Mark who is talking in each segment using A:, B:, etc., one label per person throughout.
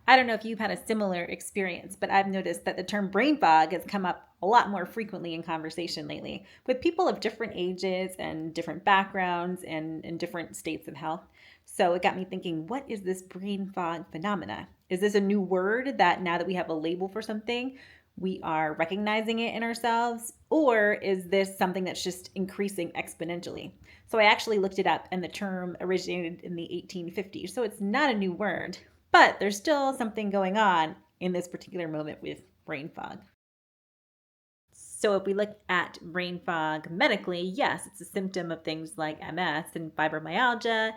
A: I don't know if you've had a similar experience, but I've noticed that the term brain fog has come up a lot more frequently in conversation lately with people of different ages and different backgrounds and in different states of health. So it got me thinking, what is this brain fog phenomena? Is this a new word that now that we have a label for something, we are recognizing it in ourselves? Or is this something that's just increasing exponentially? So I actually looked it up, and the term originated in the 1850s. So it's not a new word, but there's still something going on in this particular moment with brain fog. So if we look at brain fog medically, yes, it's a symptom of things like MS and fibromyalgia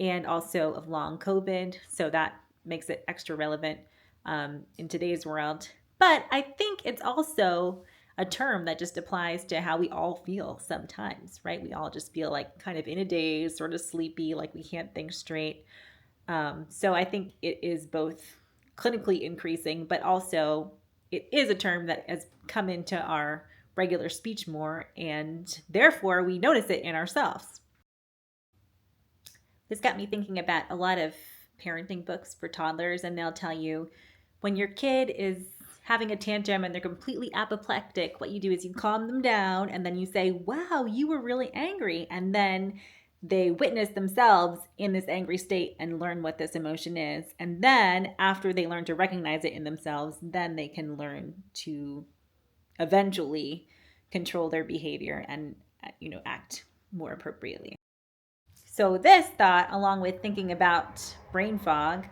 A: and also of long COVID. So that makes it extra relevant in today's world. But I think it's also a term that just applies to how we all feel sometimes, right? We all just feel like kind of in a daze, sort of sleepy, like we can't think straight. So I think it is both clinically increasing, but also it is a term that has come into our regular speech more, and therefore we notice it in ourselves. This got me thinking about a lot of parenting books for toddlers, and they'll tell you when your kid is having a tantrum and they're completely apoplectic, what you do is you calm them down and then you say, "Wow, you were really angry." And then they witness themselves in this angry state and learn what this emotion is. And then after they learn to recognize it in themselves, then they can learn to eventually control their behavior and act more appropriately. So this thought, along with thinking about brain fog,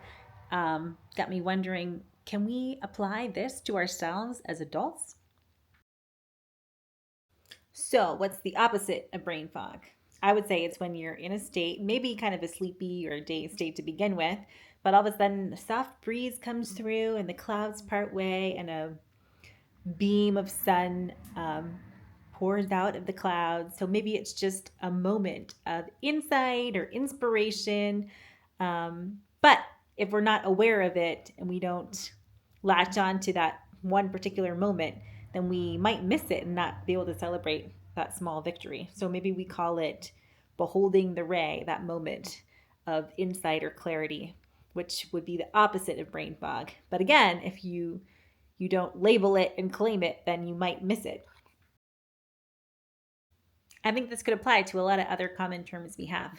A: got me wondering, can we apply this to ourselves as adults? So, what's the opposite of brain fog? I would say it's when you're in a state, maybe kind of a sleepy or dazed state to begin with, but all of a sudden a soft breeze comes through and the clouds part way and a beam of sun pours out of the clouds. So maybe it's just a moment of insight or inspiration. But if we're not aware of it and we don't latch on to that one particular moment, then we might miss it and not be able to celebrate that small victory. So maybe we call it beholding the ray, that moment of insight or clarity, which would be the opposite of brain fog. But again, if you don't label it and claim it, then you might miss it. I think this could apply to a lot of other common terms we have.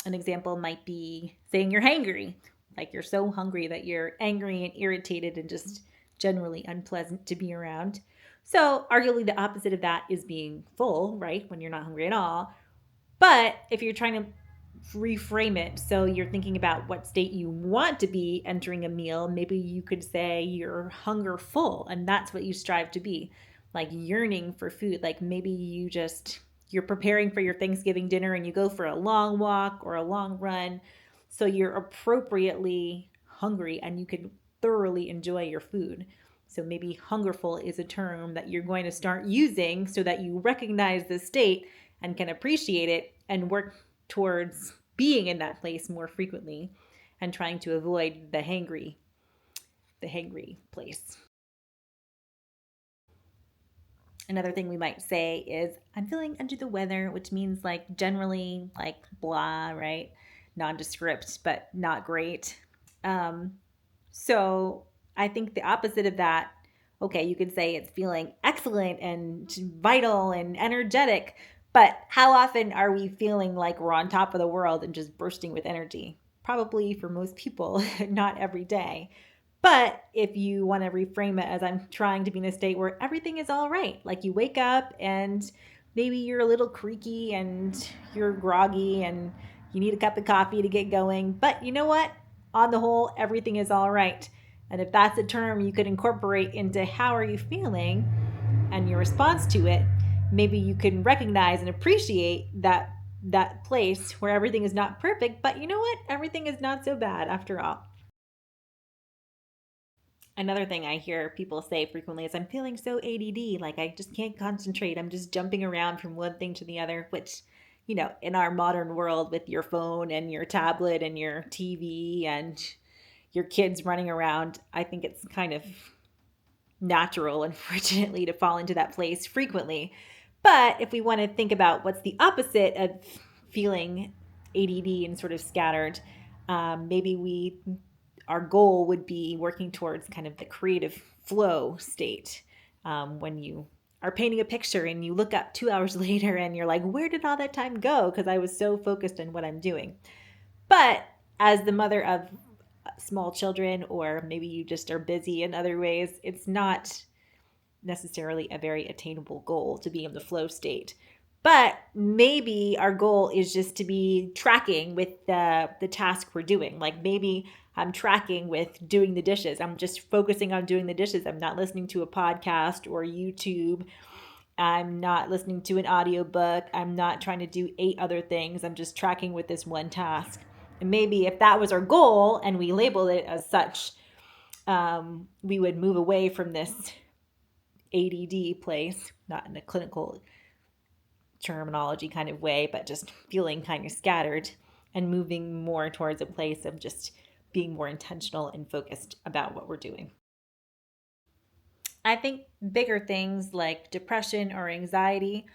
A: An example might be saying you're hangry, like you're so hungry that you're angry and irritated and just generally unpleasant to be around. So, arguably, the opposite of that is being full, right? When you're not hungry at all. But if you're trying to reframe it, so you're thinking about what state you want to be entering a meal, maybe you could say you're hungerful and that's what you strive to be, like yearning for food. Like maybe you're preparing for your Thanksgiving dinner and you go for a long walk or a long run, so you're appropriately hungry and you can thoroughly enjoy your food. So maybe hungerful is a term that you're going to start using so that you recognize the state and can appreciate it and work towards being in that place more frequently and trying to avoid the hangry place. Another thing we might say is I'm feeling under the weather, which means like generally like blah, right? Nondescript, but not great. Um, so I think the opposite of that, okay, you could say it's feeling excellent and vital and energetic, but how often are we feeling like we're on top of the world and just bursting with energy? Probably for most people, not every day. But if you want to reframe it as I'm trying to be in a state where everything is all right, like you wake up and maybe you're a little creaky and you're groggy and you need a cup of coffee to get going, but you know what? On the whole, everything is all right. And if that's a term you could incorporate into how are you feeling and your response to it, maybe you can recognize and appreciate that place where everything is not perfect, but you know what? Everything is not so bad after all. Another thing I hear people say frequently is, I'm feeling so ADD, like I just can't concentrate. I'm just jumping around from one thing to the other, which, in our modern world with your phone and your tablet and your TV and your kids running around, I think it's kind of natural, unfortunately, to fall into that place frequently. But if we want to think about what's the opposite of feeling ADD and sort of scattered, maybe we our goal would be working towards kind of the creative flow state. When you are painting a picture and you look up 2 hours later and you're like, where did all that time go? Because I was so focused on what I'm doing. But as the mother of small children, or maybe you just are busy in other ways, it's not necessarily a very attainable goal to be in the flow state. But maybe our goal is just to be tracking with the task we're doing. Like maybe I'm tracking with doing the dishes. I'm just focusing on doing the dishes. I'm not listening to a podcast or YouTube. I'm not listening to an audiobook. I'm not trying to do 8 other things. I'm just tracking with this one task. And maybe if that was our goal and we labeled it as such, we would move away from this ADD place, not in a clinical terminology kind of way, but just feeling kind of scattered and moving more towards a place of just being more intentional and focused about what we're doing. I think bigger things like depression or anxiety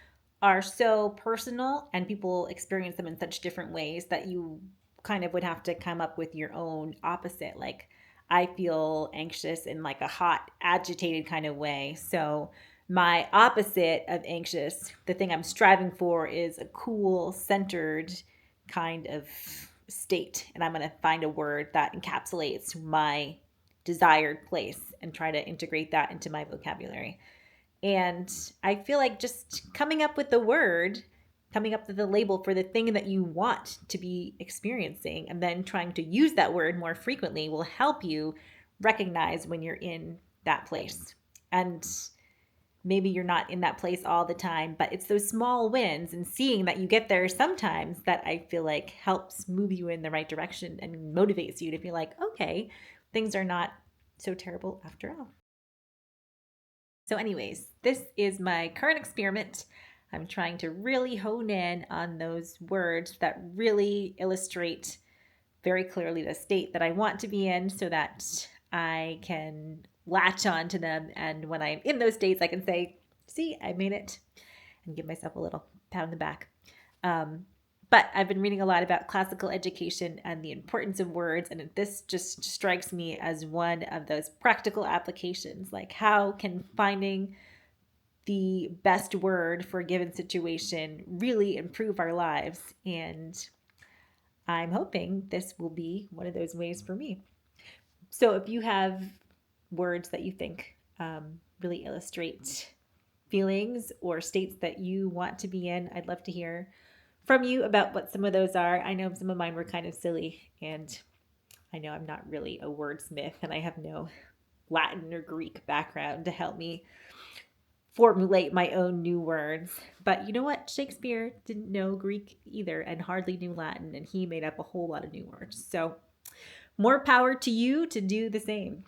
A: are so personal and people experience them in such different ways that you kind of would have to come up with your own opposite. Like, I feel anxious in like a hot, agitated kind of way. So, my opposite of anxious, the thing I'm striving for, is a cool, centered kind of state. And I'm going to find a word that encapsulates my desired place and try to integrate that into my vocabulary. And I feel like just coming up with the word, coming up with the label for the thing that you want to be experiencing, and then trying to use that word more frequently will help you recognize when you're in that place. And maybe you're not in that place all the time, but it's those small wins and seeing that you get there sometimes that I feel like helps move you in the right direction and motivates you to be like, okay, things are not so terrible after all. So anyways, this is my current experiment. I'm trying to really hone in on those words that really illustrate very clearly the state that I want to be in so that I can latch on to them. And when I'm in those states, I can say, see, I made it, and give myself a little pat on the back. But I've been reading a lot about classical education and the importance of words, and this just strikes me as one of those practical applications. Like, how can finding the best word for a given situation really improve our lives? And I'm hoping this will be one of those ways for me. So if you have words that you think really illustrate feelings or states that you want to be in, I'd love to hear from you about what some of those are. I know some of mine were kind of silly, and I know I'm not really a wordsmith, and I have no Latin or Greek background to help me formulate my own new words. But you know what? Shakespeare didn't know Greek either and hardly knew Latin, and he made up a whole lot of new words. So more power to you to do the same.